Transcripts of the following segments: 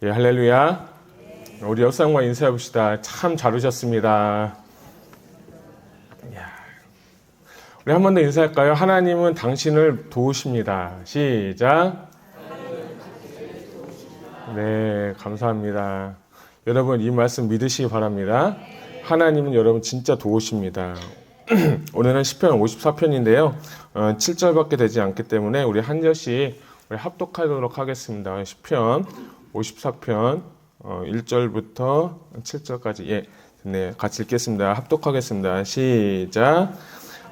예, 할렐루야. 우리 옆사람과 인사해 봅시다. 참 잘 오셨습니다. 이야. 우리 한 번 더 인사할까요? 하나님은 당신을 도우십니다. 시작. 네, 감사합니다. 여러분 이 말씀 믿으시기 바랍니다. 하나님은 여러분 진짜 도우십니다. 오늘은 시편 54편인데요. 7절밖에 되지 않기 때문에 우리 한 절씩 우리 합독하도록 하겠습니다. 시편 54편 1절부터 7절까지 네, 같이 읽겠습니다. 합독하겠습니다. 시작.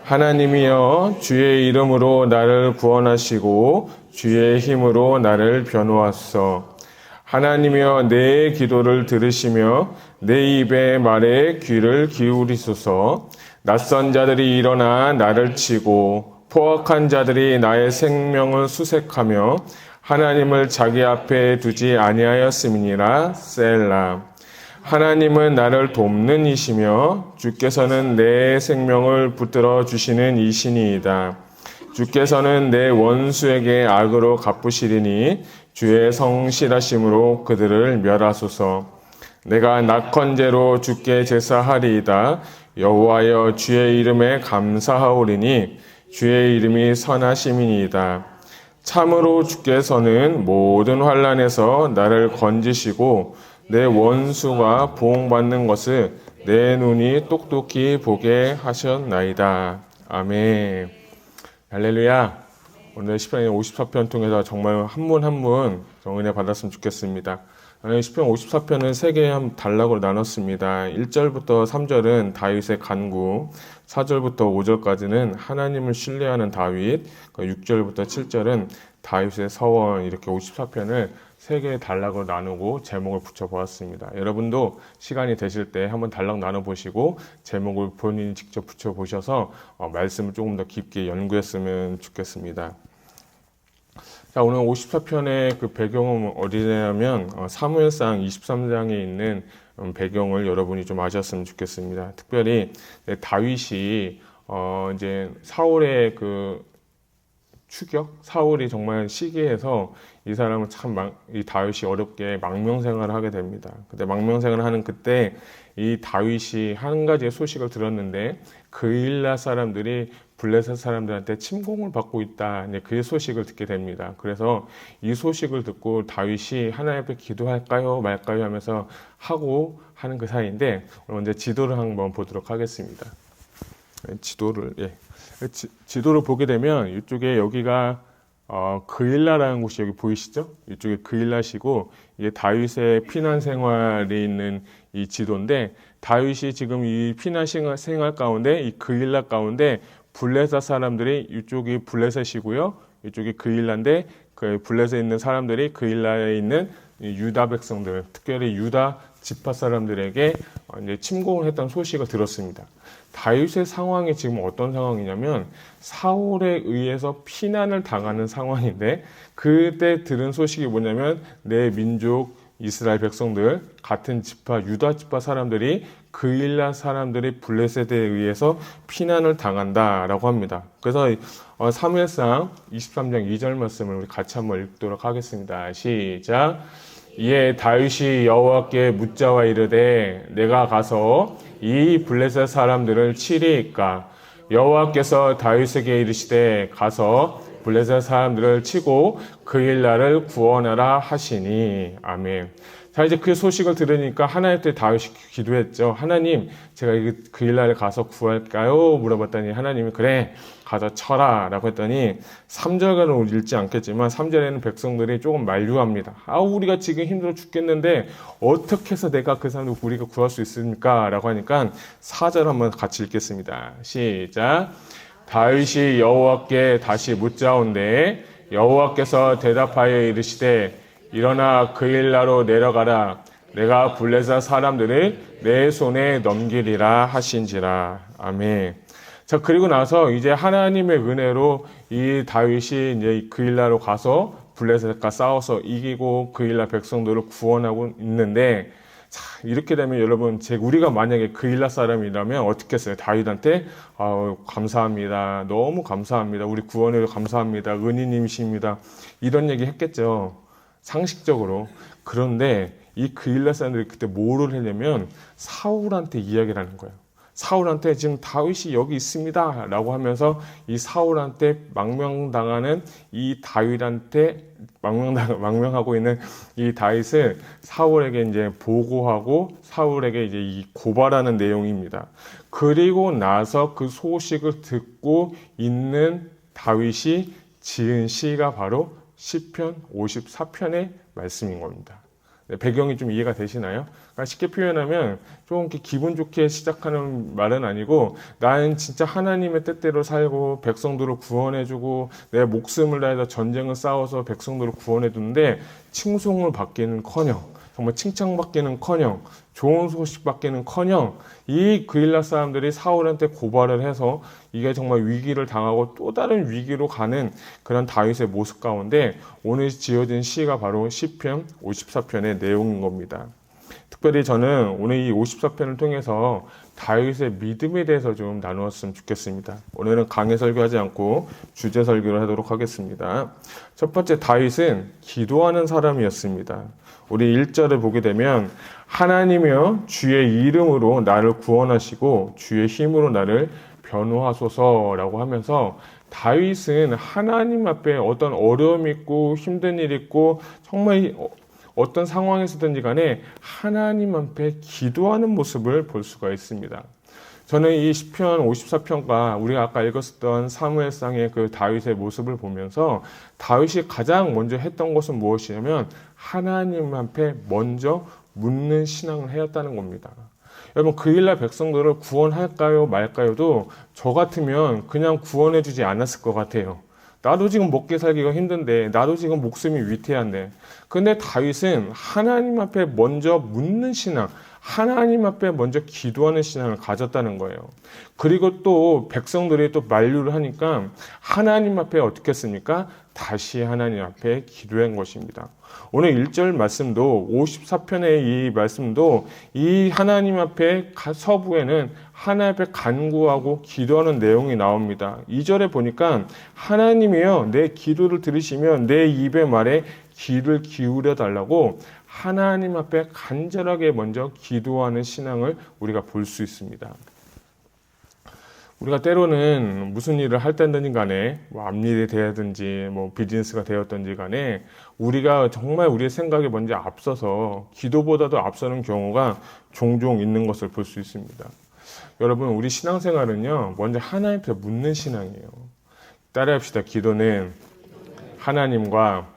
하나님이여 주의 이름으로 나를 구원하시고 주의 힘으로 나를 변호하소서. 하나님이여 내 기도를 들으시며 내 입의 말에 귀를 기울이소서. 낯선 자들이 일어나 나를 치고 포악한 자들이 나의 생명을 수색하며 하나님을 자기 앞에 두지 아니하였음이니라. 셀라. 하나님은 나를 돕는 이시며 주께서는 내 생명을 붙들어 주시는 이시니이다. 주께서는 내 원수에게 악으로 갚으시리니 주의 성실하심으로 그들을 멸하소서. 내가 낙헌제로 주께 제사하리이다. 여호와여 주의 이름에 감사하오리니 주의 이름이 선하심이니이다. 참으로 주께서는 모든 환난에서 나를 건지시고 내 원수가 보응받는 것을 내 눈이 똑똑히 보게 하셨나이다. 아멘. 할렐루야. 오늘 시편 54편 통해서 정말 한 분 한 분 은혜 받았으면 좋겠습니다. 시편 54편은 세 개의 단락으로 나눴습니다. 1절부터 3절은 다윗의 간구, 4절부터 5절까지는 하나님을 신뢰하는 다윗, 6절부터 7절은 다윗의 서원, 이렇게 54편을 세 개의 단락으로 나누고 제목을 붙여보았습니다. 여러분도 시간이 되실 때 한번 단락 나눠보시고 제목을 본인이 직접 붙여보셔서 말씀을 조금 더 깊게 연구했으면 좋겠습니다. 자, 오늘 54편의 그 배경은 어디냐면 사무엘상 23장에 있는 배경을 여러분이 좀 아셨으면 좋겠습니다. 특별히 다윗이 이제 사울의 그 추격, 사울이 정말 시기해서 이 사람은 이 다윗이 어렵게 망명생활을 하게 됩니다. 근데 망명생활을 하는 그때 이 다윗이 한 가지의 소식을 들었는데 그일라 사람들이 블레셋 사람들한테 침공을 받고 있다. 그 소식을 듣게 됩니다. 그래서 이 소식을 듣고 다윗이 하나님 앞에 기도할까요 말까요 하면서 하고 하는 그 사이인데 먼저 지도를 한번 보도록 하겠습니다. 지도를 보게 되면 이쪽에 여기가 그일라라는 곳이 여기 보이시죠? 이쪽에 그일라시고 이게 다윗의 피난 생활에 있는 이 지도인데 다윗이 지금 이 피난 생활 가운데 이 그일라 가운데 블레셋 사람들이 이쪽이 블레셋이고요. 이쪽이 그일라인데 그 블레셋에 있는 사람들이 그일라에 있는 유다 백성들, 특별히 유다 지파 사람들에게 이제 침공을 했던 소식을 들었습니다. 다윗의 상황이 지금 어떤 상황이냐면 사울에 의해서 피난을 당하는 상황인데 그때 들은 소식이 뭐냐면 내 민족 이스라엘 백성들 같은 지파 유다 지파 사람들이 그일라 사람들이 블레셋에 의해서 피난을 당한다라고 합니다. 그래서 사무엘상 23장 2절 말씀을 우리 같이 한번 읽도록 하겠습니다. 시작. 이에 다윗이 여호와께 묻자와 이르되 내가 가서 이 블레셋 사람들을 치리이까. 여호와께서 다윗에게 이르시되 가서 블레셋 사람들을 치고 그일라를 구원하라 하시니. 아멘. 자, 이제 그 소식을 들으니까 하나님께 다윗이 기도했죠. 하나님, 제가 그일라를 가서 구할까요? 물어봤더니 하나님이 그래, 가서 쳐라 라고 했더니 3절과는 읽지 않겠지만 3절에는 백성들이 조금 만류합니다. 우리가 지금 힘들어 죽겠는데 어떻게 해서 내가 그 사람을 우리가 구할 수 있습니까? 라고 하니까 4절 한번 같이 읽겠습니다. 시작. 다윗이 여호와께 다시 묻자온데 여호와께서 대답하여 이르시되 일어나 그일라로 내려가라. 내가 블레셋 사람들을 내 손에 넘기리라 하신지라. 아멘. 자, 그리고 나서 이제 하나님의 은혜로 이 다윗이 이제 그일라로 가서 블레셋과 싸워서 이기고 그일라 백성들을 구원하고 있는데, 자, 이렇게 되면 여러분, 우리가 만약에 그일라 사람이라면 어떻게 했어요? 다윗한테 감사합니다. 너무 감사합니다. 우리 구원해서 감사합니다. 은인님이십니다. 이런 얘기 했겠죠. 상식적으로. 그런데 이 그일라 사람들이 그때 뭐를 하냐면 사울한테 이야기를 하는 거예요. 사울한테 지금 다윗이 여기 있습니다 라고 하면서 이 사울한테 망명당하는 이 다윗한테 망명하고 있는 이 다윗을 사울에게 이제 보고하고 사울에게 이제 이 고발하는 내용입니다. 그리고 나서 그 소식을 듣고 있는 다윗이 지은 시가 바로 시편 54편의 말씀인 겁니다. 배경이 좀 이해가 되시나요? 그러니까 쉽게 표현하면 좀 이렇게 기분 좋게 시작하는 말은 아니고 나는 진짜 하나님의 뜻대로 살고 백성들을 구원해주고 내 목숨을 다해서 전쟁을 싸워서 백성들을 구원해주는데 칭송을 받기는커녕 정말 칭찬받기는커녕 좋은 소식 받기는커녕 이 그일라 사람들이 사울한테 고발을 해서 이게 정말 위기를 당하고 또 다른 위기로 가는 그런 다윗의 모습 가운데 오늘 지어진 시가 바로 시편 54편의 내용인 겁니다. 특별히 저는 오늘 이 54편을 통해서 다윗의 믿음에 대해서 좀 나누었으면 좋겠습니다. 오늘은 강해 설교하지 않고 주제 설교를 하도록 하겠습니다. 첫 번째, 다윗은 기도하는 사람이었습니다. 우리 1절을 보게 되면 하나님이여 주의 이름으로 나를 구원하시고 주의 힘으로 나를 변호하소서라고 하면서 다윗은 하나님 앞에 어떤 어려움이 있고 힘든 일이 있고 정말 어떤 상황에서든지 간에 하나님 앞에 기도하는 모습을 볼 수가 있습니다. 저는 이 시편 54편과 우리가 아까 읽었던 사무엘상의 그 다윗의 모습을 보면서 다윗이 가장 먼저 했던 것은 무엇이냐면 하나님 앞에 먼저 묻는 신앙을 해왔다는 겁니다. 여러분, 그일라 백성들을 구원할까요 말까요도 저 같으면 그냥 구원해주지 않았을 것 같아요. 나도 지금 먹기 살기가 힘든데, 나도 지금 목숨이 위태한데. 근데 다윗은 하나님 앞에 먼저 묻는 신앙, 하나님 앞에 먼저 기도하는 신앙을 가졌다는 거예요. 그리고 또 백성들이 또 만류를 하니까 하나님 앞에 어떻게 했습니까? 다시 하나님 앞에 기도한 것입니다. 오늘 1절 말씀도 54편의 이 말씀도 이 하나님 앞에 서부에는 하나님 앞에 간구하고 기도하는 내용이 나옵니다. 2절에 보니까 하나님이여 내 기도를 들으시면 내 입의 말에 귀를 기울여 달라고 하나님 앞에 간절하게 먼저 기도하는 신앙을 우리가 볼 수 있습니다. 우리가 때로는 무슨 일을 할 때든지 간에 앞일이 되었든지 비즈니스가 되었든지 간에 우리가 정말 우리의 생각에 먼저 앞서서 기도보다도 앞서는 경우가 종종 있는 것을 볼 수 있습니다. 여러분, 우리 신앙생활은요 먼저 하나님 앞에 묻는 신앙이에요. 따라합시다. 기도는 하나님과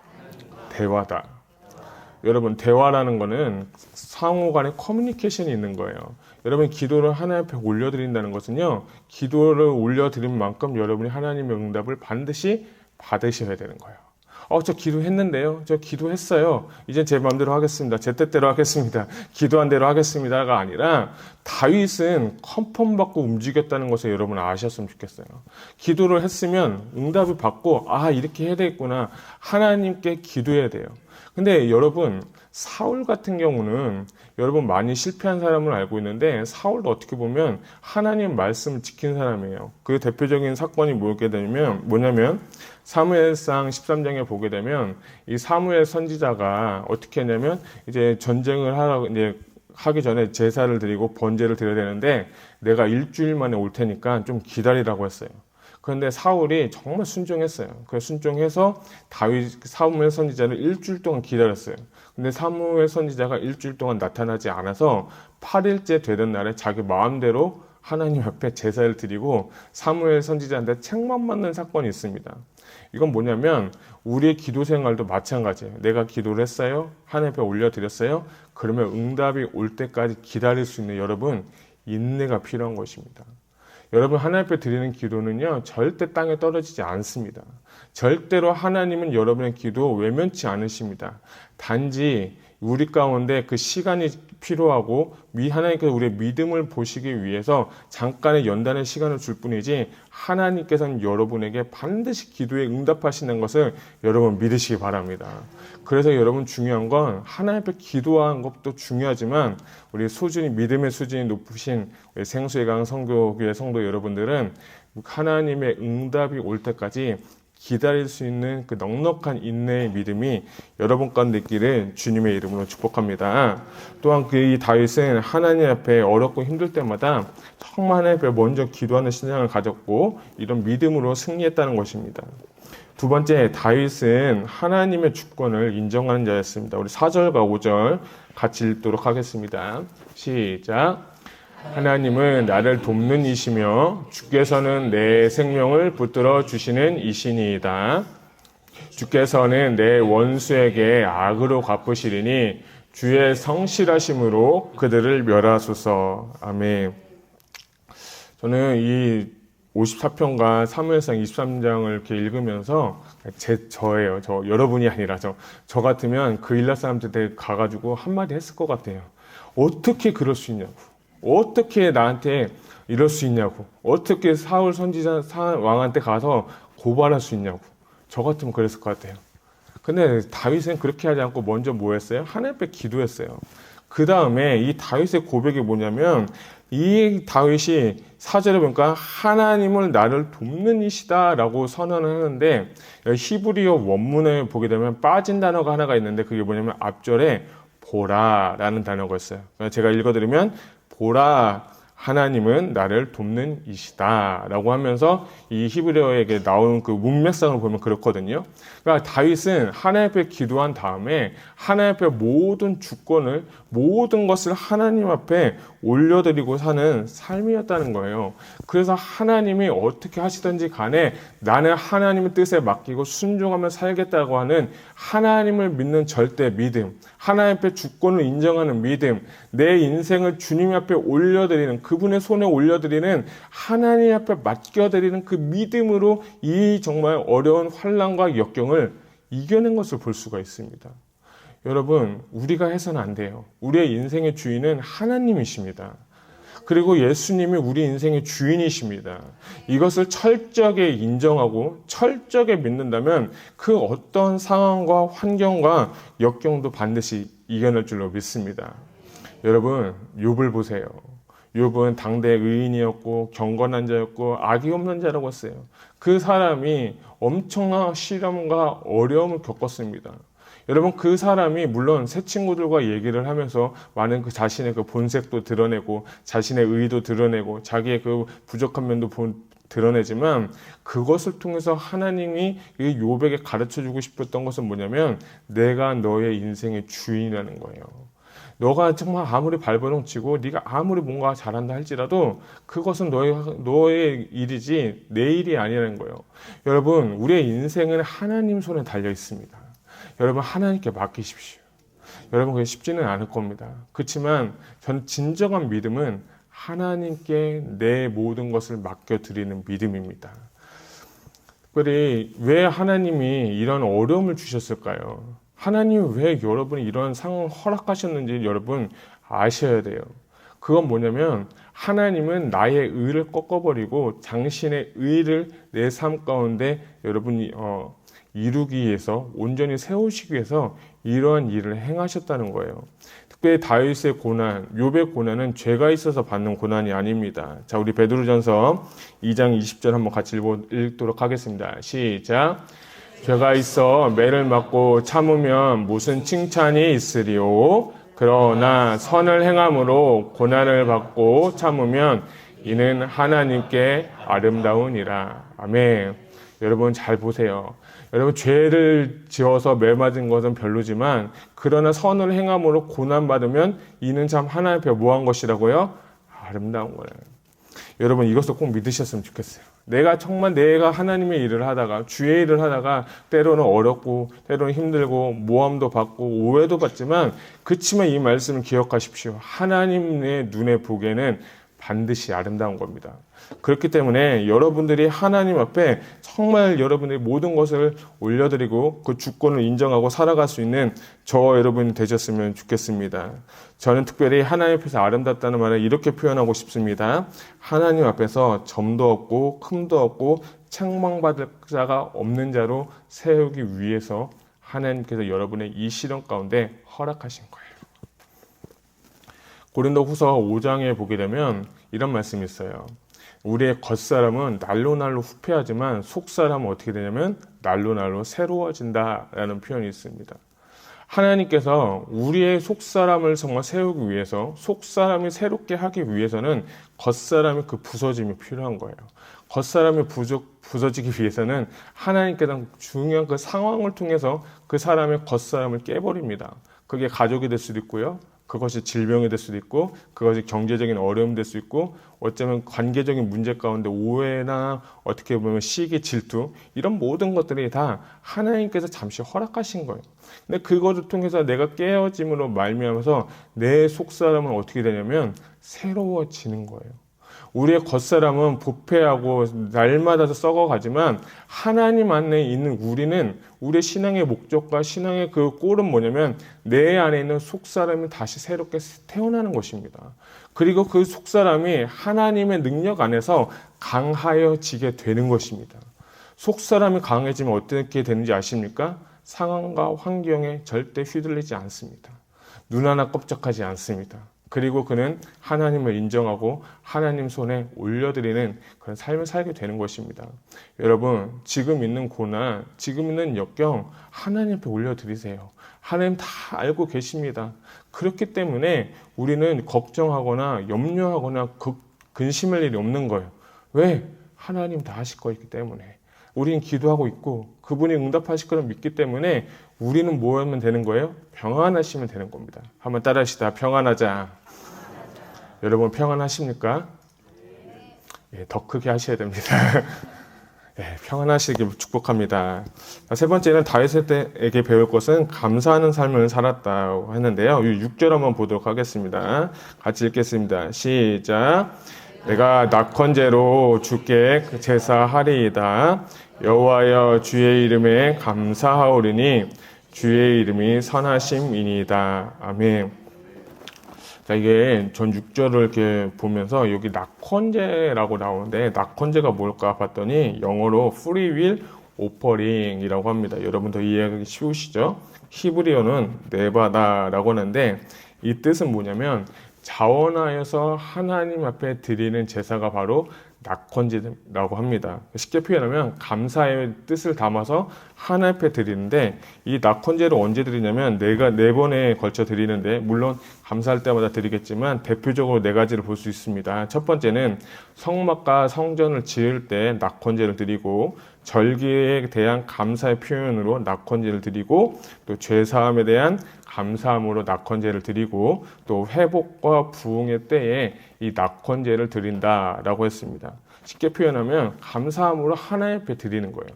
대화다. 여러분, 대화라는 거는 상호 간의 커뮤니케이션이 있는 거예요. 여러분, 기도를 하나님 앞에 올려드린다는 것은요, 기도를 올려드린 만큼 여러분이 하나님의 응답을 반드시 받으셔야 되는 거예요. 저 기도했는데요. 저 기도했어요. 이제 제 마음대로 하겠습니다. 제 뜻대로 하겠습니다. 기도한 대로 하겠습니다가 아니라 다윗은 컨펌받고 움직였다는 것을 여러분 아셨으면 좋겠어요. 기도를 했으면 응답을 받고 이렇게 해야 되겠구나. 하나님께 기도해야 돼요. 근데 여러분, 사울 같은 경우는 여러분 많이 실패한 사람을 알고 있는데 사울도 어떻게 보면 하나님 말씀을 지킨 사람이에요. 그 대표적인 사건이 뭐냐면 사무엘상 13장에 보게 되면 이 사무엘 선지자가 어떻게 했냐면 이제 전쟁을 하기 전에 제사를 드리고 번제를 드려야 되는데 내가 일주일 만에 올 테니까 좀 기다리라고 했어요. 그런데 사울이 정말 순종했어요. 그래서 순종해서 사무엘 선지자를 일주일 동안 기다렸어요. 근데 사무엘 선지자가 일주일 동안 나타나지 않아서 8일째 되던 날에 자기 마음대로 하나님 앞에 제사를 드리고 사무엘 선지자한테 책만 맞는 사건이 있습니다. 이건 뭐냐면 우리의 기도 생활도 마찬가지예요. 내가 기도를 했어요. 하나님 앞에 올려드렸어요. 그러면 응답이 올 때까지 기다릴 수 있는 여러분, 인내가 필요한 것입니다. 여러분, 하나님 앞에 드리는 기도는요 절대 땅에 떨어지지 않습니다. 절대로 하나님은 여러분의 기도 외면치 않으십니다. 단지 우리 가운데 그 시간이 필요하고 하나님께서 우리의 믿음을 보시기 위해서 잠깐의 연단의 시간을 줄 뿐이지 하나님께서는 여러분에게 반드시 기도에 응답하시는 것을 여러분 믿으시기 바랍니다. 그래서 여러분, 중요한 건 하나님 앞에 기도하는 것도 중요하지만 우리 믿음의 수준이 높으신 우리 생수의 강 성교교회 성도 여러분들은 하나님의 응답이 올 때까지 기다릴 수 있는 그 넉넉한 인내의 믿음이 여러분 가운데 있기를 주님의 이름으로 축복합니다. 또한 이 다윗은 하나님 앞에 어렵고 힘들 때마다 정말 하나님 앞에 먼저 기도하는 신앙을 가졌고 이런 믿음으로 승리했다는 것입니다. 두 번째, 다윗은 하나님의 주권을 인정하는 자였습니다. 우리 4절과 5절 같이 읽도록 하겠습니다. 시작. 하나님은 나를 돕는 이시며 주께서는 내 생명을 붙들어 주시는 이시니이다. 주께서는 내 원수에게 악으로 갚으시리니 주의 성실하심으로 그들을 멸하소서. 아멘. 저는 이 54편과 사무엘상 23장을 이렇게 읽으면서 저예요. 여러분이 아니라 저 같으면 그 일라 사람들한테 가가지고 한마디 했을 것 같아요. 어떻게 그럴 수 있냐고. 어떻게 나한테 이럴 수 있냐고. 어떻게 사울 선지자 왕한테 가서 고발할 수 있냐고. 저 같으면 그랬을 것 같아요. 근데 다윗은 그렇게 하지 않고 먼저 뭐 했어요? 하나님 앞에 기도했어요. 그 다음에 이 다윗의 고백이 뭐냐면 이 다윗이 4절에 보니까 하나님을 나를 돕는 이시다 라고 선언을 하는데 히브리어 원문에 보게 되면 빠진 단어가 하나가 있는데 그게 뭐냐면 앞절에 보라 라는 단어가 있어요. 제가 읽어드리면 보라 하나님은 나를 돕는 이시다 라고 하면서 이 히브리어에게 나오는 그 문맥상을 보면 그렇거든요. 그러니까 다윗은 하나님 앞에 기도한 다음에 하나님 앞에 모든 주권을 모든 것을 하나님 앞에 올려드리고 사는 삶이었다는 거예요. 그래서 하나님이 어떻게 하시든지 간에 나는 하나님의 뜻에 맡기고 순종하며 살겠다고 하는 하나님을 믿는 절대 믿음, 하나님 앞에 주권을 인정하는 믿음, 내 인생을 주님 앞에 올려드리는 그분의 손에 올려드리는 하나님 앞에 맡겨드리는 그 믿음으로 이 정말 어려운 환난과 역경을 이겨낸 것을 볼 수가 있습니다. 여러분, 우리가 해서는 안 돼요. 우리의 인생의 주인은 하나님이십니다. 그리고 예수님이 우리 인생의 주인이십니다. 이것을 철저하게 인정하고 철저하게 믿는다면 그 어떤 상황과 환경과 역경도 반드시 이겨낼 줄로 믿습니다. 여러분, 욥을 보세요. 욥은 당대 의인이었고 경건한 자였고 악이 없는 자라고 했어요. 그 사람이 엄청난 시련과 어려움을 겪었습니다. 여러분, 그 사람이 물론 새 친구들과 얘기를 하면서 많은 그 자신의 그 본색도 드러내고 자신의 의도 드러내고 자기의 그 부족한 면도 드러내지만 그것을 통해서 하나님이 이 욥에게 가르쳐주고 싶었던 것은 뭐냐면 내가 너의 인생의 주인이라는 거예요. 너가 정말 아무리 발버둥 치고 네가 아무리 뭔가 잘한다 할지라도 그것은 너의 일이지 내 일이 아니라는 거예요. 여러분, 우리의 인생은 하나님 손에 달려 있습니다. 여러분, 하나님께 맡기십시오. 여러분, 그게 쉽지는 않을 겁니다. 그렇지만 전 진정한 믿음은 하나님께 내 모든 것을 맡겨드리는 믿음입니다. 특별히 왜 하나님이 이런 어려움을 주셨을까요? 하나님이 왜 여러분이 이런 상황을 허락하셨는지 여러분 아셔야 돼요. 그건 뭐냐면 하나님은 나의 의를 꺾어버리고 당신의 의를 내 삶 가운데 여러분이 이루기 위해서 온전히 세우시기 위해서 이러한 일을 행하셨다는 거예요. 특별히 다윗의 고난, 욥의 고난은 죄가 있어서 받는 고난이 아닙니다. 자, 우리 베드로전서 2장 20절 한번 같이 읽도록 하겠습니다. 시작. 죄가 있어 매를 맞고 참으면 무슨 칭찬이 있으리요. 그러나 선을 행함으로 고난을 받고 참으면 이는 하나님께 아름다우니라. 아멘. 여러분 잘 보세요. 여러분, 죄를 지어서 매 맞은 것은 별로지만 그러나 선을 행함으로 고난받으면 이는 참 하나님 앞에 뭐한 것이라고요? 아름다운 거예요. 여러분, 이것도 꼭 믿으셨으면 좋겠어요. 내가 하나님의 일을 하다가 주의 일을 하다가 때로는 어렵고 때로는 힘들고 모함도 받고 오해도 받지만 그치만 이 말씀을 기억하십시오. 하나님의 눈에 보기에는 반드시 아름다운 겁니다. 그렇기 때문에 여러분들이 하나님 앞에 정말 여러분들이 모든 것을 올려드리고 그 주권을 인정하고 살아갈 수 있는 저와 여러분이 되셨으면 좋겠습니다. 저는 특별히 하나님 앞에서 아름답다는 말을 이렇게 표현하고 싶습니다. 하나님 앞에서 점도 없고 흠도 없고 책망받을 자가 없는 자로 세우기 위해서 하나님께서 여러분의 이 시련 가운데 허락하신 거예요. 고린도후서 5장에 보게 되면 이런 말씀이 있어요. 우리의 겉사람은 날로 날로 후패하지만 속사람은 어떻게 되냐면 날로 날로 새로워진다라는 표현이 있습니다. 하나님께서 우리의 속사람을 정말 세우기 위해서 속사람이 새롭게 하기 위해서는 겉사람의 그 부서짐이 필요한 거예요. 겉사람이 부서지기 위해서는 하나님께서 중요한 그 상황을 통해서 그 사람의 겉사람을 깨버립니다. 그게 가족이 될 수도 있고요. 그것이 질병이 될 수도 있고, 그것이 경제적인 어려움이 될 수 있고, 어쩌면 관계적인 문제 가운데 오해나 어떻게 보면 시기, 질투, 이런 모든 것들이 다 하나님께서 잠시 허락하신 거예요. 근데 그것을 통해서 내가 깨어짐으로 말미암아서 내 속사람은 어떻게 되냐면 새로워지는 거예요. 우리의 겉사람은 부패하고 날마다 썩어가지만 하나님 안에 있는 우리는 우리의 신앙의 목적과 신앙의 그 꼴은 뭐냐면 내 안에 있는 속사람이 다시 새롭게 태어나는 것입니다. 그리고 그 속사람이 하나님의 능력 안에서 강하여지게 되는 것입니다. 속사람이 강해지면 어떻게 되는지 아십니까? 상황과 환경에 절대 휘둘리지 않습니다. 눈 하나 꼼짝하지 않습니다. 그리고 그는 하나님을 인정하고 하나님 손에 올려드리는 그런 삶을 살게 되는 것입니다. 여러분, 지금 있는 고난, 지금 있는 역경 하나님 앞에 올려드리세요. 하나님 다 알고 계십니다. 그렇기 때문에 우리는 걱정하거나 염려하거나 근심할 일이 없는 거예요. 왜? 하나님 다 하실 거기 때문에. 우리는 기도하고 있고 그분이 응답하실 거를 믿기 때문에 우리는 뭐 하면 되는 거예요? 평안하시면 되는 겁니다. 한번 따라하시다. 평안하자. 여러분 평안하십니까? 예, 더 크게 하셔야 됩니다. 예, 평안하시길 축복합니다. 세 번째는 다윗에게 배울 것은 감사하는 삶을 살았다고 하는데요. 6절 한번 보도록 하겠습니다. 같이 읽겠습니다. 시작. 내가 낙헌제로 주께 제사하리이다. 여호와여 주의 이름에 감사하오리니 주의 이름이 선하심이니이다. 아멘. 자, 이게 전 6절을 이렇게 보면서 여기 낙헌제라고 나오는데 낙헌제가 뭘까 봤더니 영어로 free will offering이라고 합니다. 여러분도 이해하기 쉬우시죠? 히브리어는 네바다라고 하는데 이 뜻은 뭐냐면 자원하여서 하나님 앞에 드리는 제사가 바로 낙헌제라고 합니다. 쉽게 표현하면 감사의 뜻을 담아서 하나님 앞에 드리는데 이 낙헌제를 언제 드리냐면 내가 4번에 걸쳐 드리는데 물론 감사할 때마다 드리겠지만 대표적으로 4가지를 볼 수 있습니다. 첫 번째는 성막과 성전을 지을 때 낙헌제를 드리고 절기에 대한 감사의 표현으로 낙헌제를 드리고 또 죄사함에 대한 감사함으로 낙헌제를 드리고 또 회복과 부흥의 때에 이 낙헌제를 드린다라고 했습니다. 쉽게 표현하면 감사함으로 하나님 앞에 드리는 거예요.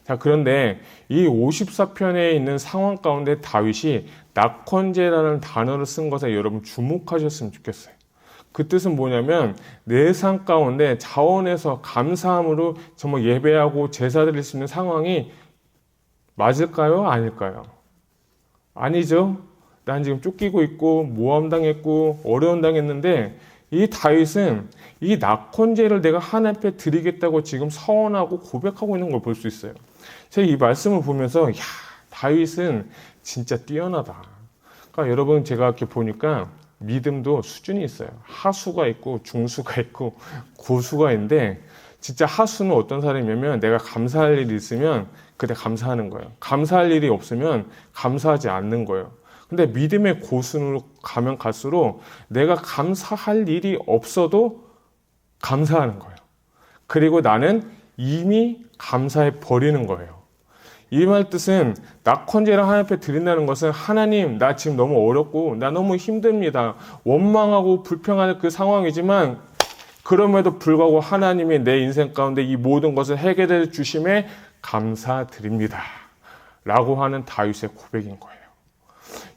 자, 그런데 이 54편에 있는 상황 가운데 다윗이 낙헌제라는 단어를 쓴 것에 여러분 주목하셨으면 좋겠어요. 그 뜻은 뭐냐면 내 삶 가운데 자원해서 감사함으로 정말 예배하고 제사 드릴 수 있는 상황이 맞을까요? 아닐까요? 아니죠. 난 지금 쫓기고 있고 모함당했고 어려움 당했는데 이 다윗은 이 낙헌제를 내가 하나님 앞에 드리겠다고 지금 서원하고 고백하고 있는 걸 볼 수 있어요. 제가 이 말씀을 보면서 야, 다윗은 진짜 뛰어나다. 그러니까 여러분 제가 이렇게 보니까 믿음도 수준이 있어요. 하수가 있고 중수가 있고 고수가 있는데 진짜 하수는 어떤 사람이냐면 내가 감사할 일이 있으면 그때 감사하는 거예요. 감사할 일이 없으면 감사하지 않는 거예요. 근데 믿음의 고수로 가면 갈수록 내가 감사할 일이 없어도 감사하는 거예요. 그리고 나는 이미 감사해 버리는 거예요. 이 말 뜻은 낙헌제를 하나님 앞에 드린다는 것은 하나님 나 지금 너무 어렵고 나 너무 힘듭니다. 원망하고 불평하는 그 상황이지만 그럼에도 불구하고 하나님이 내 인생 가운데 이 모든 것을 해결해 주심에 감사드립니다. 라고 하는 다윗의 고백인 거예요.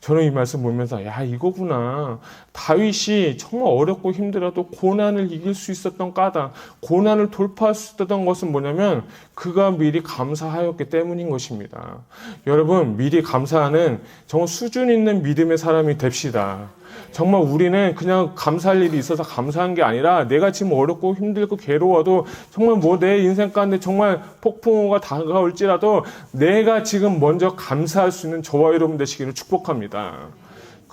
저는 이 말씀 보면서 야 이거구나. 다윗이 정말 어렵고 힘들어도 고난을 이길 수 있었던 까닭, 고난을 돌파할 수 있었던 것은 뭐냐면 그가 미리 감사하였기 때문인 것입니다. 여러분 미리 감사하는 정말 수준 있는 믿음의 사람이 됩시다. 정말 우리는 그냥 감사할 일이 있어서 감사한 게 아니라 내가 지금 어렵고 힘들고 괴로워도 정말 뭐 내 인생 가운데 정말 폭풍우가 다가올지라도 내가 지금 먼저 감사할 수 있는 저와 여러분 되시기를 축복합니다.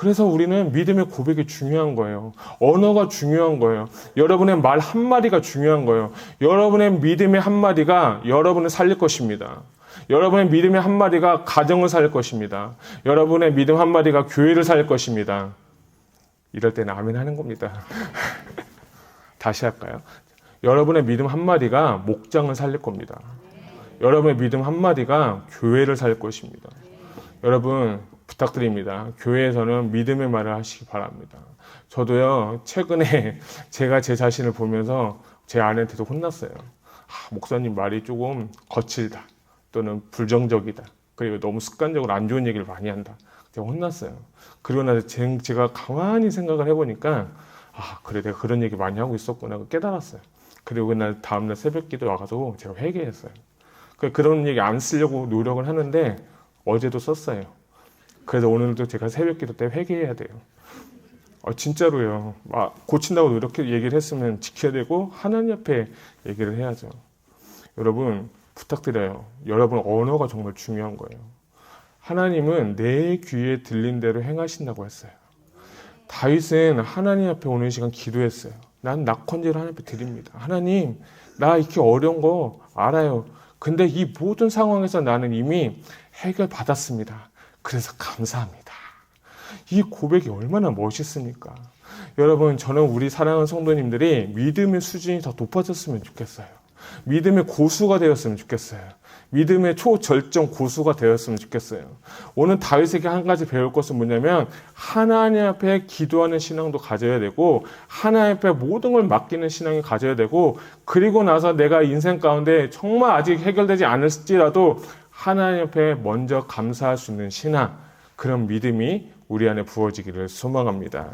그래서 우리는 믿음의 고백이 중요한 거예요. 언어가 중요한 거예요. 여러분의 말 한마디가 중요한 거예요. 여러분의 믿음의 한마디가 여러분을 살릴 것입니다. 여러분의 믿음의 한마디가 가정을 살릴 것입니다. 여러분의 믿음 한마디가 교회를 살릴 것입니다. 이럴 때는 아멘 하는 겁니다. 다시 할까요? 여러분의 믿음 한마디가 목장을 살릴 겁니다. 여러분의 믿음 한마디가 교회를 살릴 것입니다. 여러분 부탁드립니다. 교회에서는 믿음의 말을 하시기 바랍니다. 저도요, 최근에 제가 제 자신을 보면서 제 아내한테도 혼났어요. 목사님 말이 조금 거칠다. 또는 불정적이다. 그리고 너무 습관적으로 안 좋은 얘기를 많이 한다. 제가 혼났어요. 그리고 나서 제가 가만히 생각을 해보니까 그래 내가 그런 얘기 많이 하고 있었구나 깨달았어요. 그리고 그날 다음날 새벽기도 와가지고 제가 회개했어요. 그런 얘기 안 쓰려고 노력을 하는데 어제도 썼어요. 그래서 오늘도 제가 새벽기도 때 회개해야 돼요. 진짜로요. 고친다고 노력해 얘기를 했으면 지켜야 되고 하나님 앞에 얘기를 해야죠. 여러분 부탁드려요. 여러분 언어가 정말 중요한 거예요. 하나님은 내 귀에 들린 대로 행하신다고 했어요. 다윗은 하나님 앞에 오는 시간 기도했어요. 난 낙헌제를 하나님 앞에 드립니다. 하나님, 나 이렇게 어려운 거 알아요. 근데 이 모든 상황에서 나는 이미 해결받았습니다. 그래서 감사합니다. 이 고백이 얼마나 멋있습니까? 여러분, 저는 우리 사랑하는 성도님들이 믿음의 수준이 더 높아졌으면 좋겠어요. 믿음의 고수가 되었으면 좋겠어요. 믿음의 초절정 고수가 되었으면 좋겠어요. 오늘 다윗에게 한 가지 배울 것은 뭐냐면 하나님 앞에 기도하는 신앙도 가져야 되고 하나님 앞에 모든 걸 맡기는 신앙이 가져야 되고 그리고 나서 내가 인생 가운데 정말 아직 해결되지 않을지라도 하나님 앞에 먼저 감사할 수 있는 신앙, 그런 믿음이 우리 안에 부어지기를 소망합니다.